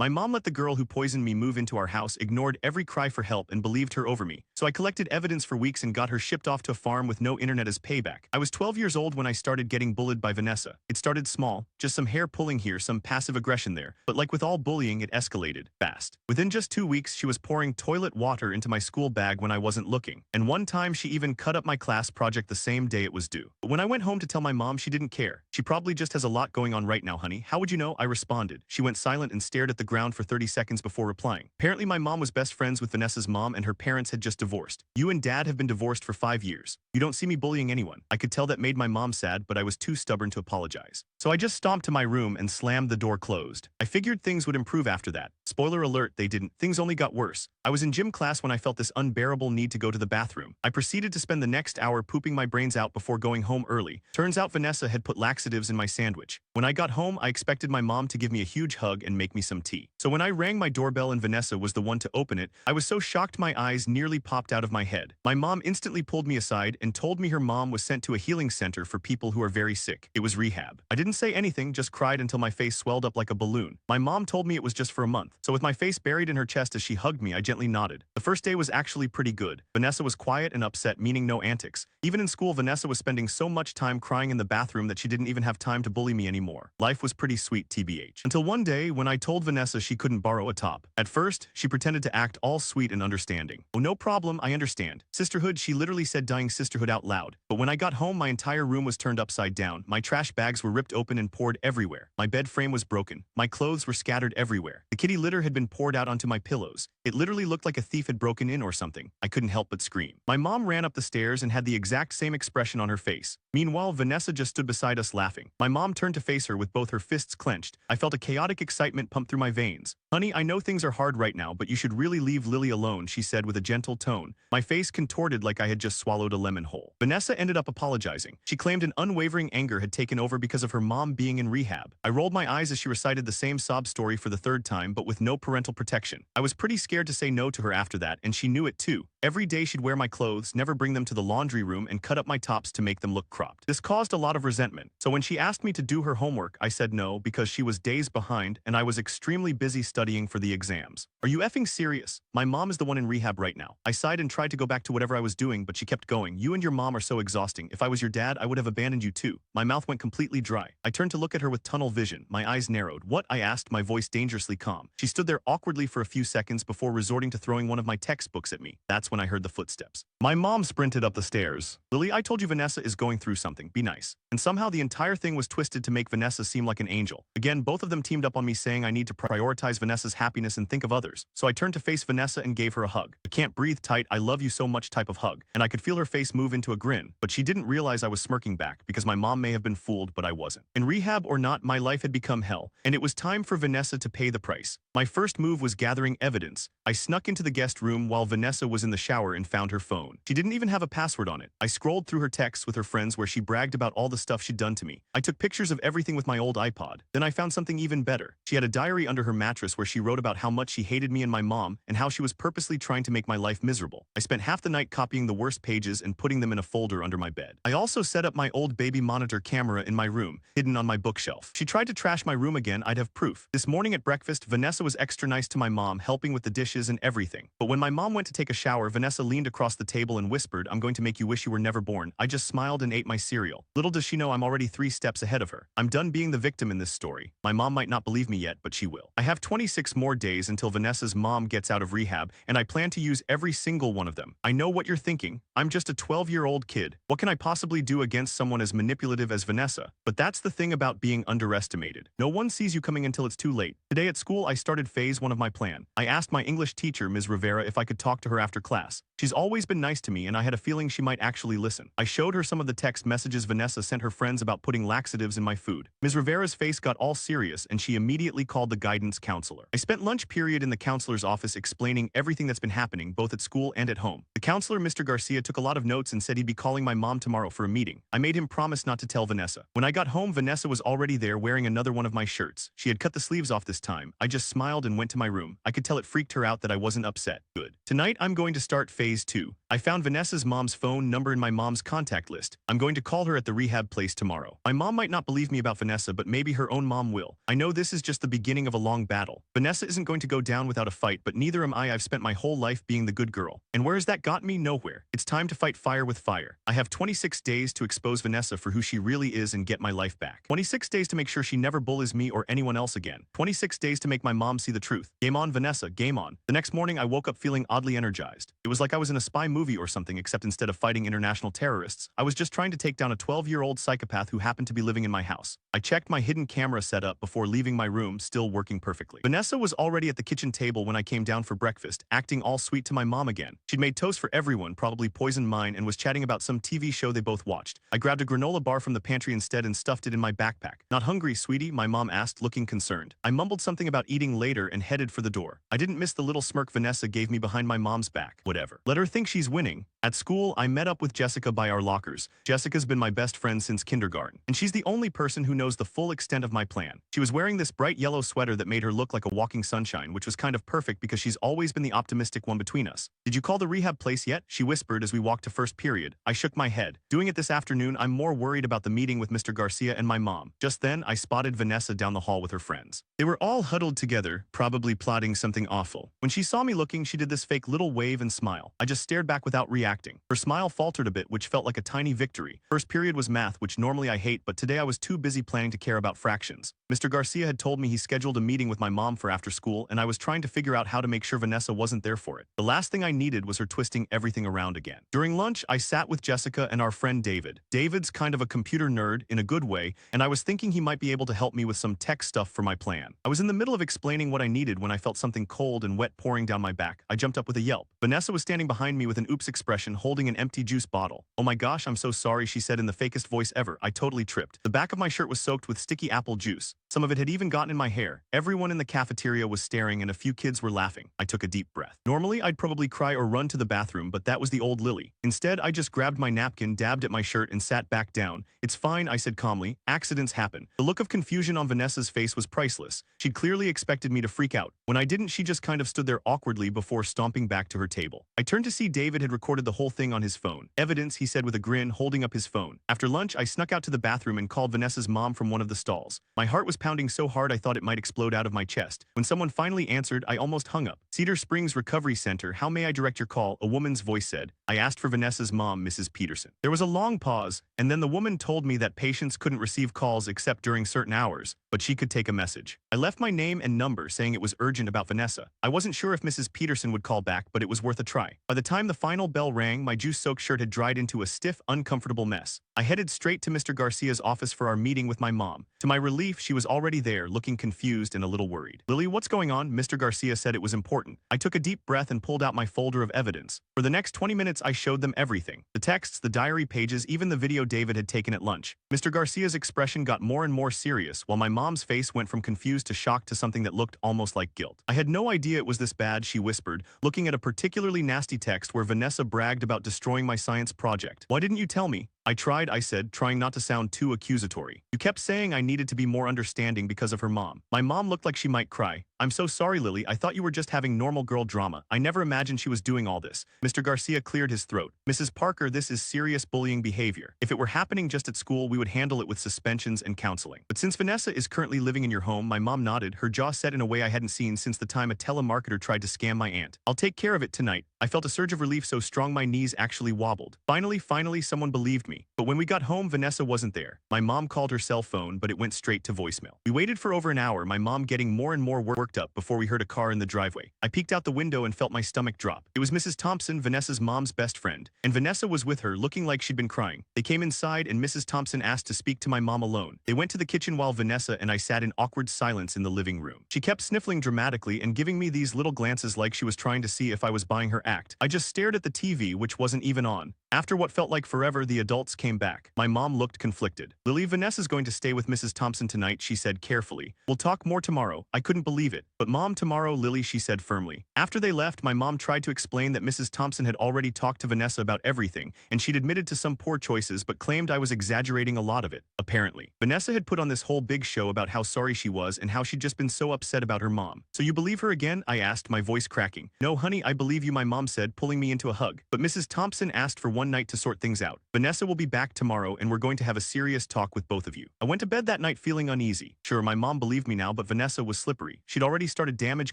My mom let the girl who poisoned me move into our house, ignored every cry for help, and believed her over me. So I collected evidence for weeks and got her shipped off to a farm with no internet as payback. I was 12 years old when I started getting bullied by Vanessa. It started small, just some hair pulling here, some passive aggression there. But like with all bullying, it escalated fast. Within just 2 weeks, she was pouring toilet water into my school bag when I wasn't looking. And one time, she even cut up my class project the same day it was due. But when I went home to tell my mom, she didn't care. She probably just has a lot going on right now, honey. How would you know? I responded. She went silent and stared at the ground for 30 seconds before replying. Apparently, my mom was best friends with Vanessa's mom and her parents had just divorced. You and dad have been divorced for 5 years. You don't see me bullying anyone. I could tell that made my mom sad, but I was too stubborn to apologize. So I just stomped to my room and slammed the door closed. I figured things would improve after that. Spoiler alert, they didn't. Things only got worse. I was in gym class when I felt this unbearable need to go to the bathroom. I proceeded to spend the next hour pooping my brains out before going home early. Turns out Vanessa had put laxatives in my sandwich. When I got home, I expected my mom to give me a huge hug and make me some tea. So when I rang my doorbell and Vanessa was the one to open it, I was so shocked my eyes nearly popped out of my head. My mom instantly pulled me aside and told me her mom was sent to a healing center for people who are very sick. It was rehab. I didn't say anything, just cried until my face swelled up like a balloon. My mom told me it was just for a month. So with my face buried in her chest as she hugged me, I gently nodded. The first day was actually pretty good. Vanessa was quiet and upset, meaning no antics. Even in school, Vanessa was spending so much time crying in the bathroom that she didn't even have time to bully me anymore. Life was pretty sweet, TBH. Until one day when I told Vanessa she couldn't borrow a top. At first, she pretended to act all sweet and understanding. Oh, no problem, I understand. Sisterhood, she literally said dying sisterhood out loud. But when I got home, my entire room was turned upside down. My trash bags were ripped open and poured everywhere. My bed frame was broken. My clothes were scattered everywhere. The kitty litter had been poured out onto my pillows. It literally looked like a thief had broken in or something. I couldn't help but scream. My mom ran up the stairs and had the exact same expression on her face. Meanwhile, Vanessa just stood beside us laughing. My mom turned to face her with both her fists clenched. I felt a chaotic excitement pump through my veins. Honey, I know things are hard right now, but you should really leave Lily alone, she said with a gentle tone. My face contorted like I had just swallowed a lemon whole. Vanessa ended up apologizing. She claimed an unwavering anger had taken over because of her mom being in rehab. I rolled my eyes as she recited the same sob story for the third time, but with no parental protection. I was pretty scared to say no to her after that, and she knew it too. Every day she'd wear my clothes, never bring them to the laundry room, and cut up my tops to make them look cropped. This caused a lot of resentment. So when she asked me to do her homework, I said no because she was days behind and I was extremely busy studying for the exams. Are you effing serious? My mom is the one in rehab right now. I sighed and tried to go back to whatever I was doing, but she kept going. You and your mom are so exhausting. If I was your dad, I would have abandoned you too. My mouth went completely dry. I turned to look at her with tunnel vision. My eyes narrowed. What? I asked, my voice dangerously calm. She stood there awkwardly for a few seconds before resorting to throwing one of my textbooks at me. That's when I heard the footsteps. My mom sprinted up the stairs. Lily, I told you Vanessa is going through something. Be nice. And somehow the entire thing was twisted to make Vanessa seem like an angel. Again, both of them teamed up on me saying I need to prioritize Vanessa's happiness and think of others. So I turned to face Vanessa and gave her a hug. I can't breathe tight, I love you so much type of hug. And I could feel her face move into a grin, but she didn't realize I was smirking back because my mom may have been fooled, but I wasn't. In rehab or not, my life had become hell, and it was time for Vanessa to pay the price. My first move was gathering evidence. I snuck into the guest room while Vanessa was in the shower and found her phone. She didn't even have a password on it. I scrolled through her texts with her friends where she bragged about all the stuff she'd done to me. I took pictures of everything with my old iPod. Then I found something even better. She had a diary under her mattress where she wrote about how much she hated me and my mom and how she was purposely trying to make my life miserable. I spent half the night copying the worst pages and putting them in a folder under my bed. I also set up my old baby monitor camera in my room, hidden on my bookshelf. She tried to trash my room again, I'd have proof. This morning at breakfast, Vanessa was extra nice to my mom, helping with the dishes and everything. But when my mom went to take a shower, Vanessa leaned across the table and whispered, I'm going to make you wish you were never born. I just smiled and ate my cereal. Little does she know I'm already 3 steps ahead of her. I'm done being the victim in this story. My mom might not believe me yet, but she will. I have 26 more days until Vanessa's mom gets out of rehab, and I plan to use every single one of them. I know what you're thinking. I'm just a 12-year-old kid. What can I possibly do against someone as manipulative as Vanessa? But that's the thing about being underestimated. No one sees you coming until it's too late. Today at school, I started phase 1 of my plan. I asked my English teacher, Ms. Rivera, if I could talk to her after class. She's always been nice to me, and I had a feeling she might actually listen. I showed her some of the text messages Vanessa sent her friends about putting laxatives in my food. Ms. Rivera's face got all serious, and she immediately called the guidance counselor. I spent lunch period in the counselor's office explaining everything that's been happening, both at school and at home. The counselor, Mr. Garcia, took a lot of notes and said he'd be calling my mom tomorrow for a meeting. I made him promise not to tell Vanessa. When I got home, Vanessa was already there wearing another one of my shirts. She had cut the sleeves off this time. I just smiled smiled and went to my room. I could tell it freaked her out that I wasn't upset. Good. Tonight, I'm going to start phase 2. I found Vanessa's mom's phone number in my mom's contact list. I'm going to call her at the rehab place tomorrow. My mom might not believe me about Vanessa, but maybe her own mom will. I know this is just the beginning of a long battle. Vanessa isn't going to go down without a fight, but neither am I. I've spent my whole life being the good girl. And where has that got me? Nowhere. It's time to fight fire with fire. I have 26 days to expose Vanessa for who she really is and get my life back. 26 days to make sure she never bullies me or anyone else again. 26 days to make my mom see the truth. Game on, Vanessa, game on. The next morning, I woke up feeling oddly energized. It was like I was in a spy movie or something, except instead of fighting international terrorists, I was just trying to take down a 12-year-old psychopath who happened to be living in my house. I checked my hidden camera setup before leaving my room, still working perfectly. Vanessa was already at the kitchen table when I came down for breakfast, acting all sweet to my mom again. She'd made toast for everyone, probably poisoned mine, and was chatting about some TV show they both watched. I grabbed a granola bar from the pantry instead and stuffed it in my backpack. Not hungry, sweetie? My mom asked, looking concerned. I mumbled something about eating later and headed for the door. I didn't miss the little smirk Vanessa gave me behind my mom's back. Whatever. Let her think she's winning. At school, I met up with Jessica by our lockers. Jessica's been my best friend since kindergarten, and she's the only person who knows the full extent of my plan. She was wearing this bright yellow sweater that made her look like a walking sunshine, which was kind of perfect because she's always been the optimistic one between us. Did you call the rehab place yet? She whispered as we walked to first period. I shook my head. Doing it this afternoon, I'm more worried about the meeting with Mr. Garcia and my mom. Just then, I spotted Vanessa down the hall with her friends. They were all huddled together, probably plotting something awful. When she saw me looking, she did this fake little wave and smile. I just stared back without reacting. Her smile faltered a bit, which felt like a tiny victory. First period was math, which normally I hate, but today I was too busy planning to care about fractions. Mr. Garcia had told me he scheduled a meeting with my mom for after school, and I was trying to figure out how to make sure Vanessa wasn't there for it. The last thing I needed was her twisting everything around again. During lunch, I sat with Jessica and our friend David. David's kind of a computer nerd in a good way, and I was thinking he might be able to help me with some tech stuff for my plan. I was in the middle of explaining what I needed when I felt something cold and wet pouring down my back. I jumped up with a yelp. Vanessa was standing behind me with an oops expression, holding an empty juice bottle. Oh my gosh, I'm so sorry, she said in the fakest voice ever. I totally tripped. The back of my shirt was soaked with sticky apple juice. Some of it had even gotten in my hair. Everyone in the cafeteria was staring and a few kids were laughing. I took a deep breath. Normally, I'd probably cry or run to the bathroom, but that was the old Lily. Instead, I just grabbed my napkin, dabbed at my shirt, and sat back down. It's fine, I said calmly. Accidents happen. The look of confusion on Vanessa's face was priceless. She'd clearly expected me to freak out. When I didn't, she just kind of stood there awkwardly before stomping back to her table. I turned to see David had recorded the whole thing on his phone. Evidence, he said with a grin, holding up his phone. After lunch, I snuck out to the bathroom and called Vanessa's mom from one of the stalls. My heart was pounding so hard I thought it might explode out of my chest. When someone finally answered, I almost hung up. Cedar Springs Recovery Center, how may I direct your call? A woman's voice said. I asked for Vanessa's mom, Mrs. Peterson. There was a long pause, and then the woman told me that patients couldn't receive calls except during certain hours, but she could take a message. I left my name and number saying it was urgent about Vanessa. I wasn't sure if Mrs. Peterson would call back, but it was worth a try. By the time the final bell rang, my juice-soaked shirt had dried into a stiff, uncomfortable mess. I headed straight to Mr. Garcia's office for our meeting with my mom. To my relief, she was already there, looking confused and a little worried. Lily, what's going on? Mr. Garcia said it was important. I took a deep breath and pulled out my folder of evidence. For the next 20 minutes, I showed them everything. The texts, the diary pages, even the video David had taken at lunch. Mr. Garcia's expression got more and more serious, while my mom's face went from confused to shocked to something that looked almost like guilt. I had no idea it was this bad, she whispered, looking at a particularly nasty text where Vanessa bragged about destroying my science project. Why didn't you tell me? I tried, I said, trying not to sound too accusatory. You kept saying I needed to be more understanding because of her mom. My mom looked like she might cry. I'm so sorry, Lily. I thought you were just having normal girl drama. I never imagined she was doing all this. Mr. Garcia cleared his throat. Mrs. Parker, this is serious bullying behavior. If it were happening just at school, we would handle it with suspensions and counseling. But since Vanessa is currently living in your home, my mom nodded, her jaw set in a way I hadn't seen since the time a telemarketer tried to scam my aunt. I'll take care of it tonight. I felt a surge of relief so strong my knees actually wobbled. Finally, someone believed me. But when we got home, Vanessa wasn't there. My mom called her cell phone, but it went straight to voicemail. We waited for over an hour, my mom getting more and more worked up before we heard a car in the driveway. I peeked out the window and felt my stomach drop. It was Mrs. Thompson, Vanessa's mom's best friend, and Vanessa was with her, looking like she'd been crying. They came inside and Mrs. Thompson asked to speak to my mom alone. They went to the kitchen while Vanessa and I sat in awkward silence in the living room. She kept sniffling dramatically and giving me these little glances like she was trying to see if I was buying her act. I just stared at the TV, which wasn't even on. After what felt like forever, the adults came back. My mom looked conflicted. Lily, Vanessa's going to stay with Mrs. Thompson tonight, she said carefully. We'll talk more tomorrow. I couldn't believe it. it. But Mom, tomorrow, Lily, she said firmly. After they left, my mom tried to explain that Mrs. Thompson had already talked to Vanessa about everything, and she'd admitted to some poor choices but claimed I was exaggerating a lot of it. Apparently, Vanessa had put on this whole big show about how sorry she was and how she'd just been so upset about her mom. So you believe her again? I asked, my voice cracking. No, honey, I believe you, my mom said, pulling me into a hug. But Mrs. Thompson asked for one night to sort things out. Vanessa will be back tomorrow and we're going to have a serious talk with both of you. I went to bed that night feeling uneasy. Sure, my mom believed me now, but Vanessa was slippery. She'd already started damage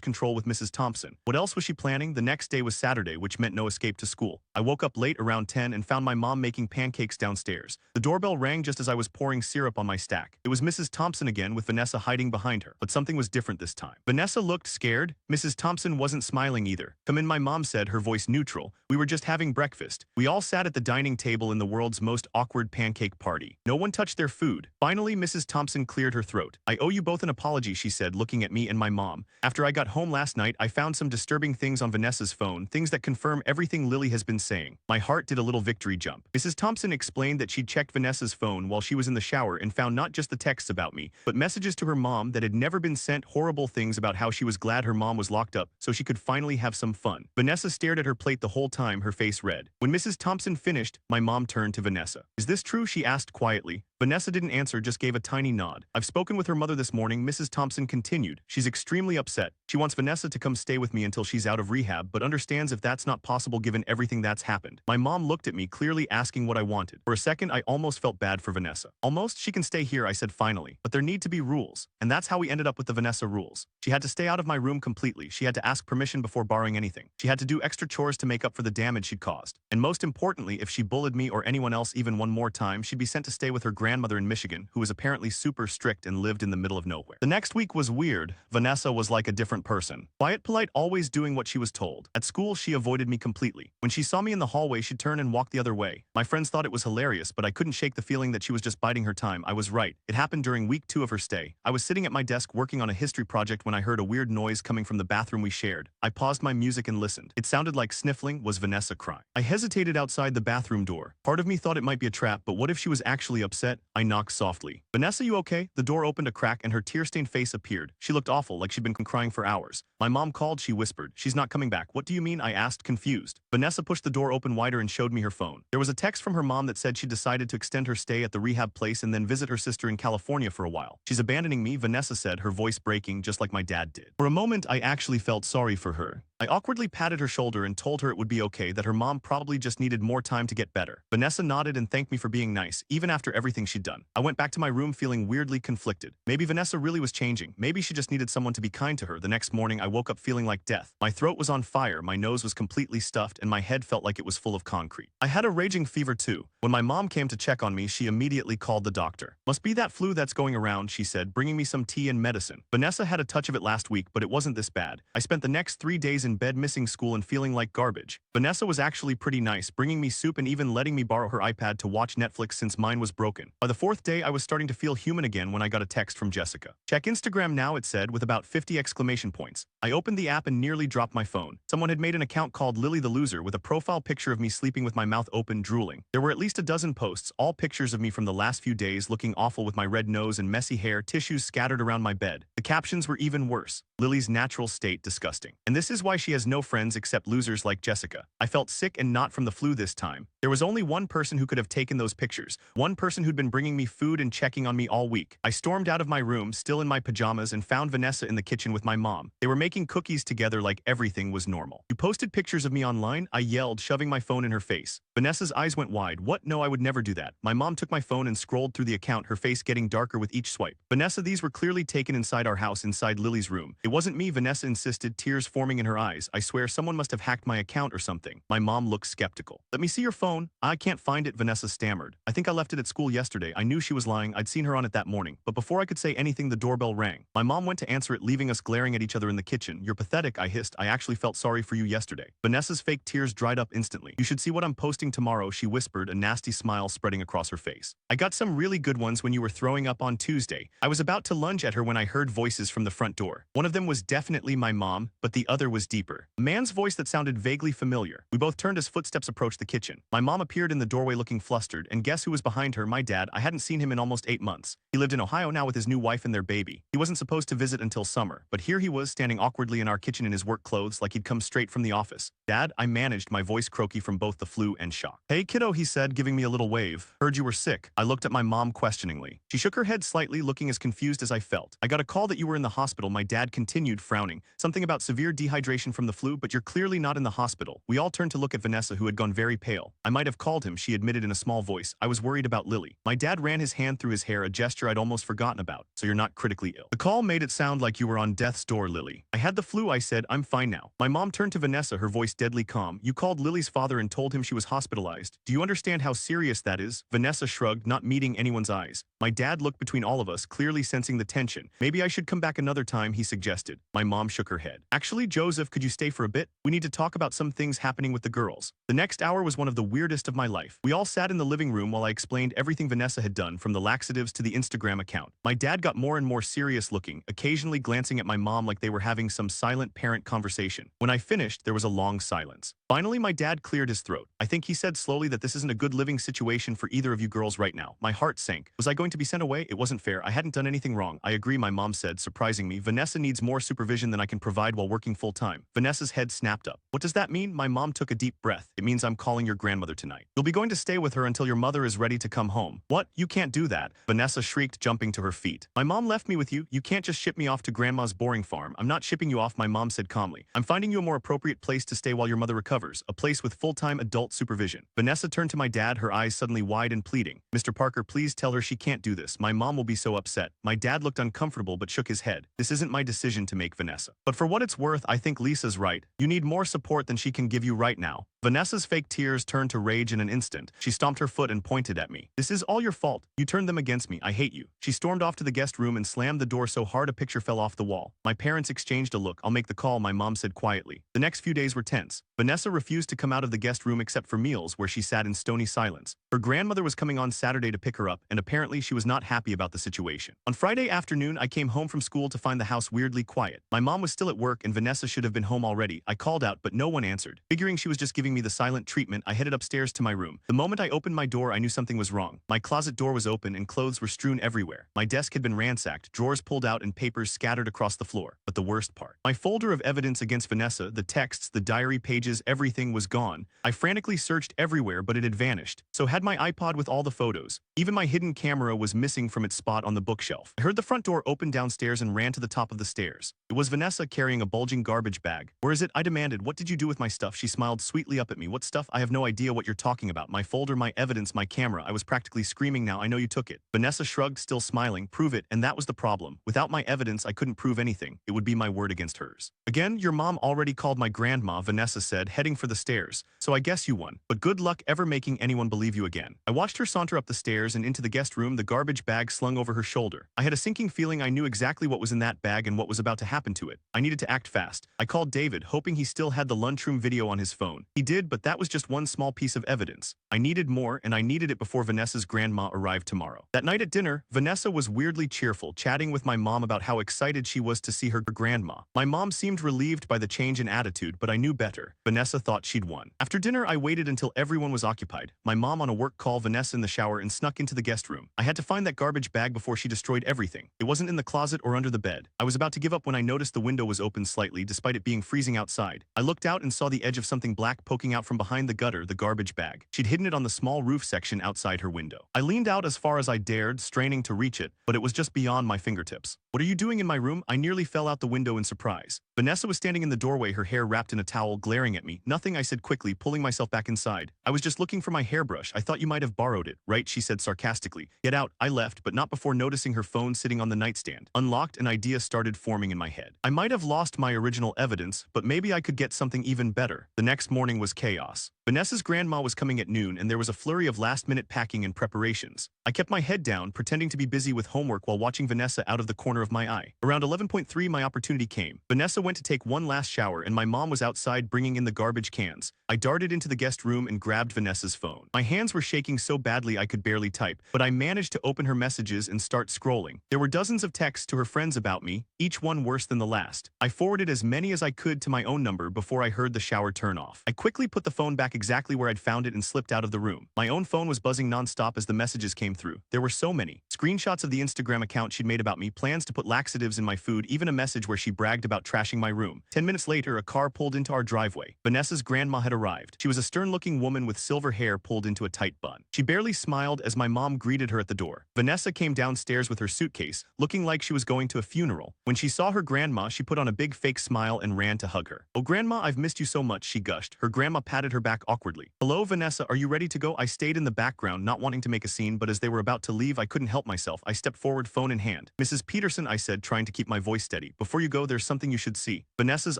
control with Mrs. Thompson. What else was she planning? The next day was Saturday, which meant no escape to school. I woke up late around 10 and found my mom making pancakes downstairs. The doorbell rang just as I was pouring syrup on my stack. It was Mrs. Thompson again, with Vanessa hiding behind her. But something was different this time. Vanessa looked scared. Mrs. Thompson wasn't smiling either. Come in, my mom said, her voice neutral. We were just having breakfast. We all sat at the dining table in the world's most awkward pancake party. No one touched their food. Finally, Mrs. Thompson cleared her throat. I owe you both an apology, she said, looking at me and my mom. After I got home last night, I found some disturbing things on Vanessa's phone, things that confirm everything Lily has been saying. My heart did a little victory jump. Mrs. Thompson explained that she'd checked Vanessa's phone while she was in the shower and found not just the texts about me, but messages to her mom that had never been sent, horrible things about how she was glad her mom was locked up so she could finally have some fun. Vanessa stared at her plate the whole time, her face red. When Mrs. Thompson finished, my mom turned to Vanessa. Is this true? She asked quietly. Vanessa didn't answer, just gave a tiny nod. I've spoken with her mother this morning, Mrs. Thompson continued. She's extremely upset. She wants Vanessa to come stay with me until she's out of rehab, but understands if that's not possible given everything that's happened. My mom looked at me, clearly asking what I wanted. For a second, I almost felt bad for Vanessa. Almost? She can stay here, I said finally. But there need to be rules. And that's how we ended up with the Vanessa rules. She had to stay out of my room completely. She had to ask permission before borrowing anything. She had to do extra chores to make up for the damage she'd caused. And most importantly, if she bullied me or anyone else even one more time, she'd be sent to stay with her grandmother in Michigan, who was apparently super strict and lived in the middle of nowhere. The next week was weird. Vanessa was like a different person. Quiet, polite, always doing what she was told. At school, she avoided me completely. When she saw me in the hallway, she'd turn and walk the other way. My friends thought it was hilarious, but I couldn't shake the feeling that she was just biding her time. I was right. It happened during week 2 of her stay. I was sitting at my desk working on a history project when I heard a weird noise coming from the bathroom we shared. I paused my music and listened. It sounded like sniffling. Was Vanessa crying? I hesitated outside the bathroom door. Part of me thought it might be a trap, but what if she was actually upset? I knocked softly. Vanessa, you okay? The door opened a crack and her tear-stained face appeared. She looked awful, like she'd been crying for hours. My mom called, she whispered. She's not coming back. What do you mean? I asked, confused. Vanessa pushed the door open wider and showed me her phone. There was a text from her mom that said she decided to extend her stay at the rehab place and then visit her sister in California for a while. She's abandoning me, Vanessa said, her voice breaking just like my dad did. For a moment, I actually felt sorry for her. I awkwardly patted her shoulder and told her it would be okay, that her mom probably just needed more time to get better. Vanessa nodded and thanked me for being nice, even after everything she'd done. I went back to my room feeling weirdly conflicted. Maybe Vanessa really was changing. Maybe she just needed someone to be kind to her. The next morning, I woke up feeling like death. My throat was on fire, my nose was completely stuffed, and my head felt like it was full of concrete. I had a raging fever too. When my mom came to check on me, she immediately called the doctor. Must be that flu that's going around, she said, bringing me some tea and medicine. Vanessa had a touch of it last week, but it wasn't this bad. I spent the next 3 days in bed missing school and feeling like garbage. Vanessa was actually pretty nice, bringing me soup and even letting me borrow her iPad to watch Netflix since mine was broken. By the 4th day, I was starting to feel human again when I got a text from Jessica. Check Instagram now, it said, with about 50 exclamation points. I opened the app and nearly dropped my phone. Someone had made an account called Lily the Loser with a profile picture of me sleeping with my mouth open, drooling. There were at least a dozen posts, all pictures of me from the last few days looking awful with my red nose and messy hair, tissues scattered around my bed. The captions were even worse. Lily's natural state disgusting. And this is why she has no friends except losers like Jessica. I felt sick and not from the flu this time. There was only one person who could have taken those pictures. One person who'd been bringing me food and checking on me all week. I stormed out of my room, still in my pajamas, and found Vanessa in the kitchen with my mom. They were making cookies together like everything was normal. You posted pictures of me online? I yelled, shoving my phone in her face. Vanessa's eyes went wide. What? No, I would never do that. My mom took my phone and scrolled through the account, her face getting darker with each swipe. Vanessa, these were clearly taken inside our house, inside Lily's room. It wasn't me, Vanessa insisted, tears forming in her eyes. I swear someone must have hacked my account or something. My mom looked skeptical. Let me see your phone. I can't find it, Vanessa stammered. I think I left it at school yesterday. I knew she was lying. I'd seen her on it that morning. But before I could say anything, the doorbell rang. My mom went to answer it, leaving us glaring at each other in the kitchen. You're pathetic, I hissed. I actually felt sorry for you yesterday. Vanessa's fake tears dried up instantly. You should see what I'm posting tomorrow, she whispered, a nasty smile spreading across her face. I got some really good ones when you were throwing up on Tuesday. I was about to lunge at her when I heard voices from the front door. One of them them was definitely my mom, but the other was deeper. A man's voice that sounded vaguely familiar. We both turned as footsteps approached the kitchen. My mom appeared in the doorway looking flustered, and guess who was behind her? My dad. I hadn't seen him in almost 8 months. He lived in Ohio now with his new wife and their baby. He wasn't supposed to visit until summer, but here he was standing awkwardly in our kitchen in his work clothes like he'd come straight from the office. Dad, I managed, my voice croaky from both the flu and shock. Hey kiddo, he said, giving me a little wave. Heard you were sick. I looked at my mom questioningly. She shook her head slightly, looking as confused as I felt. I got a call that you were in the hospital. My dad continued, frowning. Something about severe dehydration from the flu, but you're clearly not in the hospital. We all turned to look at Vanessa, who had gone very pale. I might have called him, she admitted in a small voice. I was worried about Lily. My dad ran his hand through his hair, a gesture I'd almost forgotten about. So you're not critically ill. The call made it sound like you were on death's door, Lily. I had the flu, I said. I'm fine now. My mom turned to Vanessa, her voice deadly calm. You called Lily's father and told him she was hospitalized. Do you understand how serious that is? Vanessa shrugged, not meeting anyone's eyes. My dad looked between all of us, clearly sensing the tension. Maybe I should come back another time, he suggested. My mom shook her head. Actually, Joseph, could you stay for a bit? We need to talk about some things happening with the girls. The next hour was one of the weirdest of my life. We all sat in the living room while I explained everything Vanessa had done, from the laxatives to the Instagram account. My dad got more and more serious looking, occasionally glancing at my mom like they were having some silent parent conversation. When I finished, there was a long silence. Finally, my dad cleared his throat. I think he said slowly that this isn't a good living situation for either of you girls right now. My heart sank. Was I going to be sent away? It wasn't fair. I hadn't done anything wrong. I agree, my mom said, surprising me. Vanessa needs more supervision than I can provide while working full-time. Vanessa's head snapped up. What does that mean? My mom took a deep breath. It means I'm calling your grandmother tonight. You'll be going to stay with her until your mother is ready to come home. What? You can't do that. Vanessa shrieked, jumping to her feet. My mom left me with you. You can't just ship me off to grandma's boring farm. I'm not shipping you off, my mom said calmly. I'm finding you a more appropriate place to stay while your mother recovers, a place with full-time adult supervision. Vanessa turned to my dad, her eyes suddenly wide and pleading. Mr. Parker, please tell her she can't do this. My mom will be so upset. My dad looked uncomfortable but shook his head. This isn't my decision to make, Vanessa. But for what it's worth, I think Lisa's right. You need more support than she can give you right now. Vanessa's fake tears turned to rage in an instant. She stomped her foot and pointed at me. This is all your fault. You turned them against me. I hate you. She stormed off to the guest room and slammed the door so hard a picture fell off the wall. My parents exchanged a look. I'll make the call, my mom said quietly. The next few days were tense. Vanessa refused to come out of the guest room except for meals, where she sat in stony silence. Her grandmother was coming on Saturday to pick her up, and apparently she was not happy about the situation. On Friday afternoon, I came home from school to find the house weirdly quiet. My mom was still at work and Vanessa should have been home already. I called out, but no one answered. Figuring she was just giving me the silent treatment, I headed upstairs to my room. The moment I opened my door, I knew something was wrong. My closet door was open and clothes were strewn everywhere. My desk had been ransacked, drawers pulled out and papers scattered across the floor. But the worst part, my folder of evidence against Vanessa, the texts, the diary pages, everything was gone. I frantically searched everywhere, but it had vanished. So had my iPod with all the photos. Even my hidden camera was missing from its spot on the bookshelf. I heard the front door open downstairs and ran to the top of the stairs. It was Vanessa carrying a bulging garbage bag. Where is it? I demanded. What did you do with my stuff? She smiled sweetly up at me. What stuff? I have no idea what you're talking about. My folder, my evidence, my camera. I was practically screaming now. I know you took it. Vanessa shrugged, still smiling. Prove it. And that was the problem. Without my evidence, I couldn't prove anything. It would be my word against hers. Again, your mom already called my grandma, Vanessa said, heading for the stairs. So I guess you won. But good luck ever making anyone believe you again. I watched her saunter up the stairs and into the guest room, the garbage bag slung over her shoulder. I had a sinking feeling I knew exactly what was in that bag and what was about to happen to it. I needed to act fast. I called David, hoping he still had the lunchroom video on his phone. He did, but that was just one small piece of evidence. I needed more, and I needed it before Vanessa's grandma arrived tomorrow. That night at dinner, Vanessa was weirdly cheerful, chatting with my mom about how excited she was to see her grandma. My mom seemed relieved by the change in attitude, but I knew better. Vanessa thought she'd won. After dinner, I waited until everyone was occupied. My mom on a work call, Vanessa in the shower, and snuck into the guest room. I had to find that garbage bag before she destroyed everything. It wasn't in the closet or under the bed. I was about to give up when I noticed the window was open slightly, despite it being freezing outside. I looked out and saw the edge of something black poking out from behind the gutter, the garbage bag. She'd hidden it on the small roof section outside her window. I leaned out as far as I dared, straining to reach it, but it was just beyond my fingertips. What are you doing in my room? I nearly fell out the window in surprise. Vanessa was standing in the doorway, her hair wrapped in a towel, glaring at me. Nothing, I said quickly, pulling myself back inside. I was just looking for my hairbrush. I thought you might have borrowed it, right? She said sarcastically. Get out. I left, but not before noticing her phone sitting on the nightstand. Unlocked, an idea started forming in my head. I might have lost my original evidence, but maybe I could get something even better. The next morning was chaos. Vanessa's grandma was coming at noon, and there was a flurry of last-minute packing and preparations. I kept my head down, pretending to be busy with homework while watching Vanessa out of the corner corner of my eye. Around 11:3 my opportunity came. Vanessa went to take one last shower and my mom was outside bringing in the garbage cans. I darted into the guest room and grabbed Vanessa's phone. My hands were shaking so badly I could barely type, but I managed to open her messages and start scrolling. There were dozens of texts to her friends about me, each one worse than the last. I forwarded as many as I could to my own number before I heard the shower turn off. I quickly put the phone back exactly where I'd found it and slipped out of the room. My own phone was buzzing nonstop as the messages came through. There were so many. Screenshots of the Instagram account she'd made about me, plans to put laxatives in my food, even a message where she bragged about trashing my room. 10 minutes later, a car pulled into our driveway. Vanessa's grandma had arrived. She was a stern-looking woman with silver hair pulled into a tight bun. She barely smiled as my mom greeted her at the door. Vanessa came downstairs with her suitcase, looking like she was going to a funeral. When she saw her grandma, she put on a big fake smile and ran to hug her. "Oh, Grandma, I've missed you so much," she gushed. Her grandma patted her back awkwardly. "Hello, Vanessa, are you ready to go?" I stayed in the background, not wanting to make a scene, but as they were about to leave, I couldn't help myself. I stepped forward, phone in hand. "Mrs. Peterson," I said, trying to keep my voice steady. "Before you go, there's something you should see." Vanessa's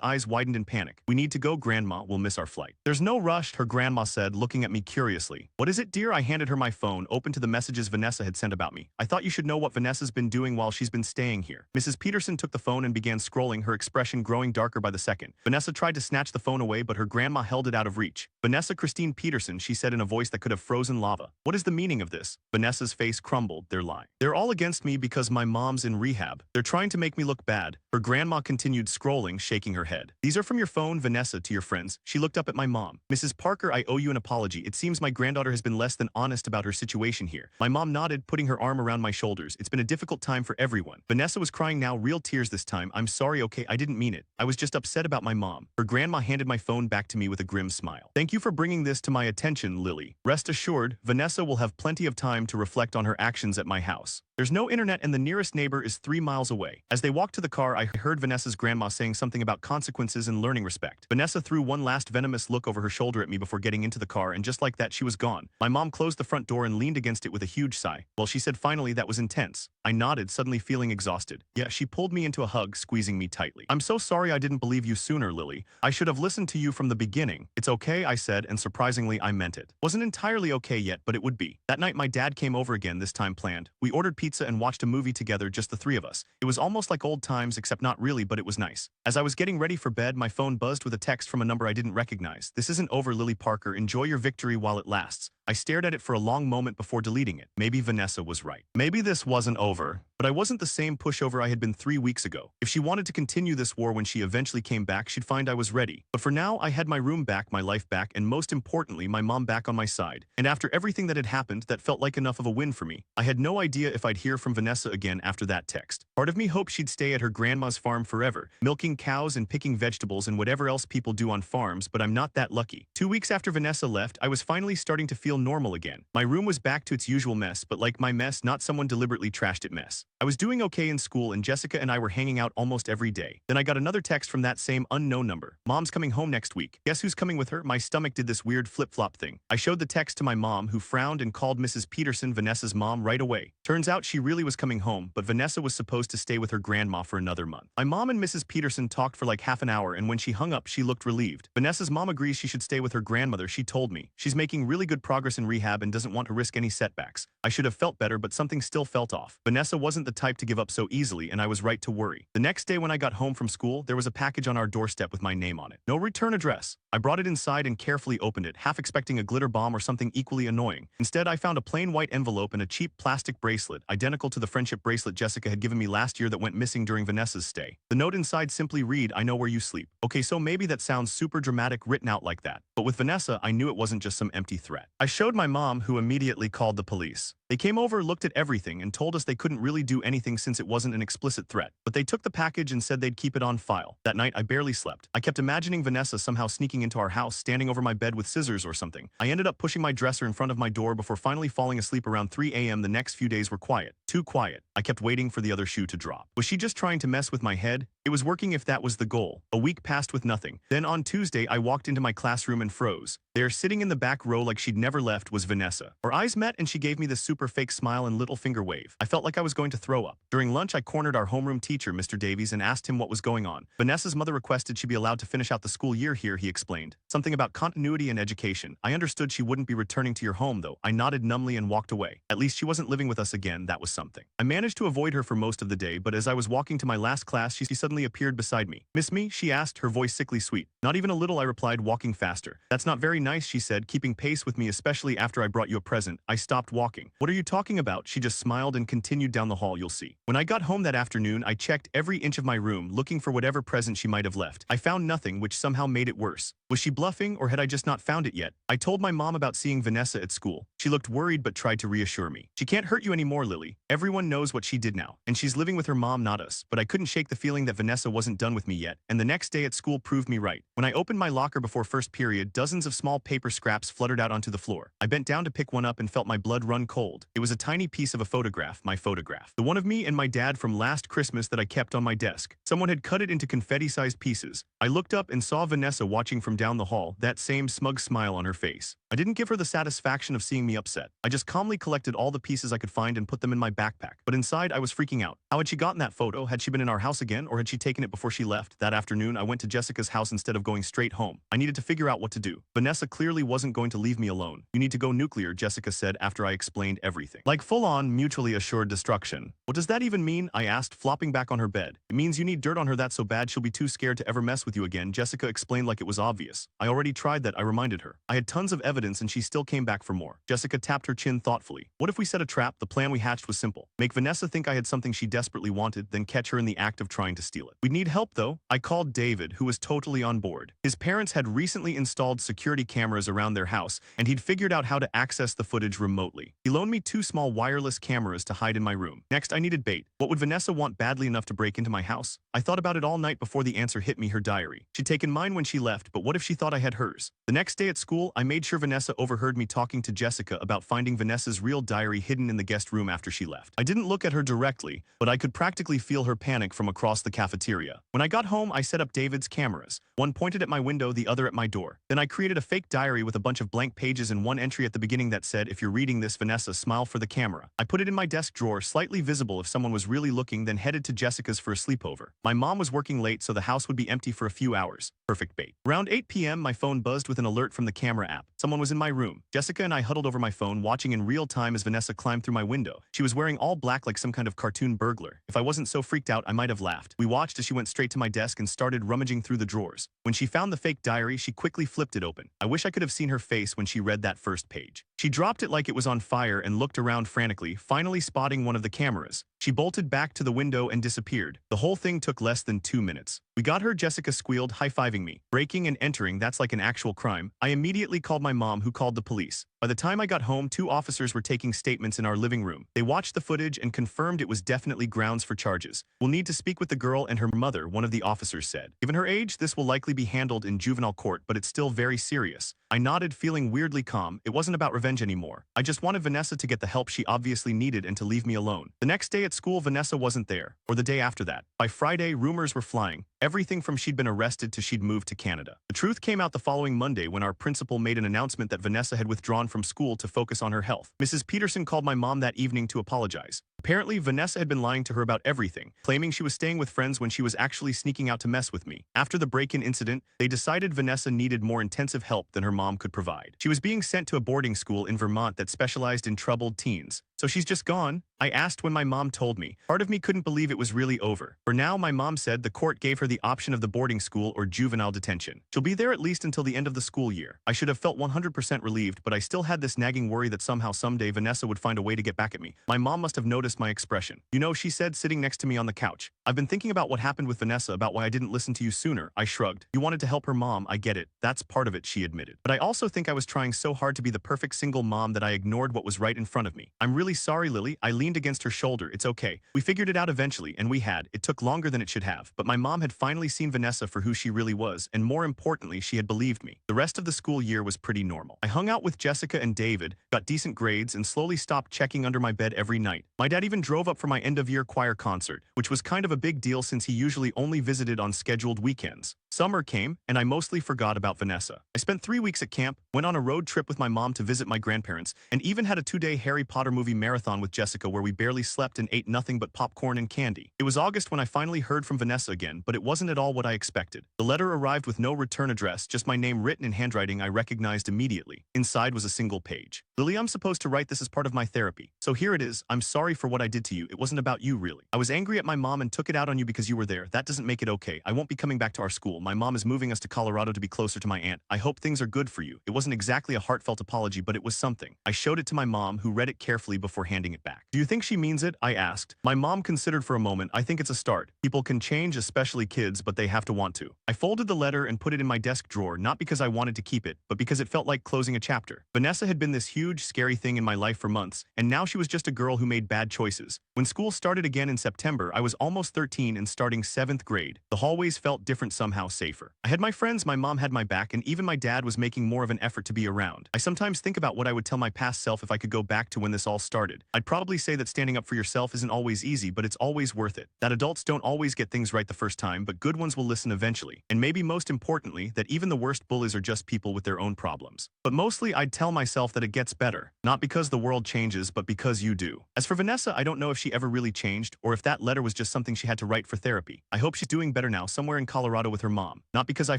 eyes widened in panic. "We need to go, Grandma. We'll miss our flight." "There's no rush," her grandma said, looking at me curiously. "What is it, dear?" I handed her my phone, open to the messages Vanessa had sent about me. "I thought you should know what Vanessa's been doing while she's been staying here." Mrs. Peterson took the phone and began scrolling, her expression growing darker by the second. Vanessa tried to snatch the phone away, but her grandma held it out of reach. "Vanessa Christine Peterson," she said in a voice that could have frozen lava. "What is the meaning of this?" Vanessa's face crumbled. "They're lying. They're all against me because my mom's in rehab. They're trying to make me look bad." Her grandma continued scrolling, shaking her head. "These are from your phone, Vanessa, to your friends." She looked up at my mom. "Mrs. Parker, I owe you an apology. It seems my granddaughter has been less than honest about her situation here." My mom nodded, putting her arm around my shoulders. "It's been a difficult time for everyone." Vanessa was crying now, real tears this time. "I'm sorry, okay? I didn't mean it. I was just upset about my mom." Her grandma handed my phone back to me with a grim smile. "Thank you for bringing this to my attention, Lily. Rest assured, Vanessa will have plenty of time to reflect on her actions at my house. There's no internet and the nearest neighbor is 3 miles away." As they walked to the car, I heard Vanessa's grandma saying something about consequences and learning respect. Vanessa threw one last venomous look over her shoulder at me before getting into the car, and just like that, she was gone. My mom closed the front door and leaned against it with a huge sigh. "Well," she said finally, "that was intense." I nodded, suddenly feeling exhausted. "Yeah," she pulled me into a hug, squeezing me tightly. "I'm so sorry I didn't believe you sooner, Lily. I should have listened to you from the beginning." "It's okay," I said, and surprisingly, I meant it. Wasn't entirely okay yet, but it would be. That night, my dad came over again, this time planned. We ordered pizza and watched a movie together, just the three of us. It was almost like old times, except not really, but it was nice. As I was getting ready for bed, my phone buzzed with a text from a number I didn't recognize. "This isn't over, Lily Parker. Enjoy your victory while it lasts." I stared at it for a long moment before deleting it. Maybe Vanessa was right. Maybe this wasn't over. But I wasn't the same pushover I had been 3 weeks ago. If she wanted to continue this war when she eventually came back, she'd find I was ready. But for now, I had my room back, my life back, and most importantly, my mom back on my side. And after everything that had happened, that felt like enough of a win for me. I had no idea if I'd hear from Vanessa again after that text. Part of me hoped she'd stay at her grandma's farm forever, milking cows and picking vegetables and whatever else people do on farms, but I'm not that lucky. 2 weeks after Vanessa left, I was finally starting to feel normal again. My room was back to its usual mess, but like my mess, not someone deliberately trashed it mess. I was doing okay in school, and Jessica and I were hanging out almost every day. Then I got another text from that same unknown number. "Mom's coming home next week. Guess who's coming with her?" My stomach did this weird flip-flop thing. I showed the text to my mom, who frowned and called Mrs. Peterson, Vanessa's mom, right away. Turns out she really was coming home, but Vanessa was supposed to stay with her grandma for another month. My mom and Mrs. Peterson talked for like half an hour, and when she hung up, she looked relieved. Vanessa's mom agrees she should stay with her grandmother, she told me. She's making really good progress in rehab and doesn't want to risk any setbacks. I should have felt better, but something still felt off. Vanessa wasn't the type to give up so easily, and I was right to worry. The next day when I got home from school, there was a package on our doorstep with my name on it. No return address. I brought it inside and carefully opened it, half expecting a glitter bomb or something equally annoying. Instead, I found a plain white envelope and a cheap plastic bracelet, identical to the friendship bracelet Jessica had given me last year that went missing during Vanessa's stay. The note inside simply read, "I know where you sleep." Okay, so maybe that sounds super dramatic written out like that. But with Vanessa, I knew it wasn't just some empty threat. I showed my mom, who immediately called the police. They came over, looked at everything, and told us they couldn't really do anything since it wasn't an explicit threat. But they took the package and said they'd keep it on file. That night, I barely slept. I kept imagining Vanessa somehow sneaking into our house, standing over my bed with scissors or something. I ended up pushing my dresser in front of my door before finally falling asleep around 3 a.m. The next few days were quiet. Too quiet. I kept waiting for the other shoe to drop. Was she just trying to mess with my head? It was working if that was the goal. A week passed with nothing. Then on Tuesday, I walked into my classroom and froze. There, sitting in the back row like she'd never left, was Vanessa. Our eyes met and she gave me this super super fake smile and little finger wave. I felt like I was going to throw up. During lunch, I cornered our homeroom teacher, Mr. Davies, and asked him what was going on. Vanessa's mother requested she be allowed to finish out the school year here, he explained. Something about continuity and education. I understood she wouldn't be returning to your home, though. I nodded numbly and walked away. At least she wasn't living with us again, that was something. I managed to avoid her for most of the day, but as I was walking to my last class, she suddenly appeared beside me. "Miss me?" she asked, her voice sickly sweet. "Not even a little," I replied, walking faster. "That's not very nice," she said, keeping pace with me, especially after I brought you a present. I stopped walking. "What are you talking about?" She just smiled and continued down the hall, "You'll see." When I got home that afternoon, I checked every inch of my room, looking for whatever present she might have left. I found nothing, which somehow made it worse. Was she bluffing, or had I just not found it yet? I told my mom about seeing Vanessa at school. She looked worried but tried to reassure me. "She can't hurt you anymore, Lily. Everyone knows what she did now, and she's living with her mom, not us." But I couldn't shake the feeling that Vanessa wasn't done with me yet, and the next day at school proved me right. When I opened my locker before first period, dozens of small paper scraps fluttered out onto the floor. I bent down to pick one up and felt my blood run cold. It was a tiny piece of a photograph, my photograph. The one of me and my dad from last Christmas that I kept on my desk. Someone had cut it into confetti-sized pieces. I looked up and saw Vanessa watching from down the hall, that same smug smile on her face. I didn't give her the satisfaction of seeing me upset. I just calmly collected all the pieces I could find and put them in my backpack. But inside, I was freaking out. How had she gotten that photo? Had she been in our house again, or had she taken it before she left? That afternoon, I went to Jessica's house instead of going straight home. I needed to figure out what to do. Vanessa clearly wasn't going to leave me alone. "You need to go nuclear," Jessica said after I explained everything. "Like full-on, mutually assured destruction." "What does that even mean?" I asked, flopping back on her bed. "It means you need dirt on her that so bad she'll be too scared to ever mess with you again," Jessica explained like it was obvious. "I already tried that," I reminded her. "I had tons of evidence and she still came back for more." Jessica tapped her chin thoughtfully. "What if we set a trap?" The plan we hatched was simple. Make Vanessa think I had something she desperately wanted, then catch her in the act of trying to steal it. We'd need help, though. I called David, who was totally on board. His parents had recently installed security cameras around their house, and he'd figured out how to access the footage remotely. He loaned me 2 small wireless cameras to hide in my room. Next, I needed bait. What would Vanessa want badly enough to break into my house? I thought about it all night before the answer hit me: her diary. She'd taken mine when she left, but what if she thought I had hers? The next day at school, I made sure Vanessa overheard me talking to Jessica about finding Vanessa's real diary hidden in the guest room after she left. I didn't look at her directly, but I could practically feel her panic from across the cafeteria. When I got home, I set up David's cameras. One pointed at my window, the other at my door. Then I created a fake diary with a bunch of blank pages and one entry at the beginning that said, "If you're reading this, Vanessa, smile for the camera." I put it in my desk drawer, slightly visible if someone was really looking, then headed to Jessica's for a sleepover. My mom was working late, so the house would be empty for a few hours. Perfect bait. Around 8 p.m., my phone buzzed with an alert from the camera app. Someone was in my room. Jessica and I huddled over my phone, watching in real time as Vanessa climbed through my window. She was wearing all black like some kind of cartoon burglar. If I wasn't so freaked out, I might have laughed. We watched as she went straight to my desk and started rummaging through the drawers. When she found the fake diary, she quickly flipped it open. I wish I could have seen her face when she read that first page. She dropped it like it was on fire and looked around frantically, finally spotting one of the cameras. She bolted back to the window and disappeared. The whole thing took less than 2 minutes. "We got her," Jessica squealed, high-fiving me. "Breaking and entering, that's like an actual crime." I immediately called my mom, who called the police. By the time I got home, 2 officers were taking statements in our living room. They watched the footage and confirmed it was definitely grounds for charges. "We'll need to speak with the girl and her mother," one of the officers said. "Given her age, this will likely be handled in juvenile court, but it's still very serious." I nodded, feeling weirdly calm. It wasn't about revenge anymore. I just wanted Vanessa to get the help she obviously needed and to leave me alone. The next day at school, Vanessa wasn't there, or the day after that. By Friday, rumors were flying. Everything from she'd been arrested to she'd moved to Canada. The truth came out the following Monday when our principal made an announcement that Vanessa had withdrawn from school to focus on her health. Mrs. Peterson called my mom that evening to apologize. Apparently, Vanessa had been lying to her about everything, claiming she was staying with friends when she was actually sneaking out to mess with me. After the break-in incident, they decided Vanessa needed more intensive help than her mom could provide. She was being sent to a boarding school in Vermont that specialized in troubled teens. "So she's just gone?" I asked when my mom told me. Part of me couldn't believe it was really over. For now, my mom said the court gave her the option of the boarding school or juvenile detention. She'll be there at least until the end of the school year. I should have felt 100% relieved, but I still had this nagging worry that somehow someday Vanessa would find a way to get back at me. My mom must have noticed my expression. "You know," she said, sitting next to me on the couch, "I've been thinking about what happened with Vanessa, about why I didn't listen to you sooner." I shrugged. "You wanted to help her mom, I get it. That's part of it," she admitted. "But I also think I was trying so hard to be the perfect single mom that I ignored what was right in front of me. I'm really sorry, Lily." I leaned against her shoulder. "It's okay. We figured it out eventually, and we had. It took longer than it should have. But my mom had finally seen Vanessa for who she really was, and more importantly, she had believed me." The rest of the school year was pretty normal. I hung out with Jessica and David, got decent grades, and slowly stopped checking under my bed every night. My dad even drove up for my end-of-year choir concert, which was kind of a big deal since he usually only visited on scheduled weekends. Summer came, and I mostly forgot about Vanessa. I spent 3 weeks at camp, went on a road trip with my mom to visit my grandparents, and even had a 2-day Harry Potter movie marathon with Jessica where we barely slept and ate nothing but popcorn and candy. It was August when I finally heard from Vanessa again, but it wasn't at all what I expected. The letter arrived with no return address, just my name written in handwriting I recognized immediately. Inside was a single page. Lily, I'm supposed to write this as part of my therapy. So here it is. I'm sorry for what I did to you. It wasn't about you, really. I was angry at my mom and took it out on you because you were there. That doesn't make it okay. I won't be coming back to our school. My mom is moving us to Colorado to be closer to my aunt. I hope things are good for you. It wasn't exactly a heartfelt apology, but it was something. I showed it to my mom, who read it carefully before handing it back. Do you think she means it? I asked. My mom considered for a moment. I think it's a start. People can change, especially kids, but they have to want to. I folded the letter and put it in my desk drawer, not because I wanted to keep it, but because it felt like closing a chapter. Vanessa had been this huge, scary thing in my life for months, and now she was just a girl who made bad choices. When school started again in September, I was almost 13 and starting 7th grade. The hallways felt different, somehow safer. I had my friends, my mom had my back, and even my dad was making more of an effort to be around. I sometimes think about what I would tell my past self if I could go back to when this all started. I'd probably say that standing up for yourself isn't always easy, but it's always worth it. That adults don't always get things right the first time, but good ones will listen eventually. And maybe most importantly, that even the worst bullies are just people with their own problems. But mostly, I'd tell myself that it gets better. Not because the world changes, but because you do. As for Vanessa, I don't know if she ever really changed, or if that letter was just something she had to write for therapy. I hope she's doing better now, somewhere in Colorado with her mom. Not because I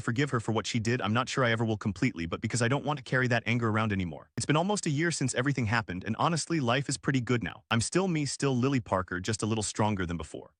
forgive her for what she did, I'm not sure I ever will completely, but because I don't want to carry that anger around anymore. It's been almost a year since everything happened, and honestly, life is pretty good now. I'm still me, still Lily Parker, just a little stronger than before.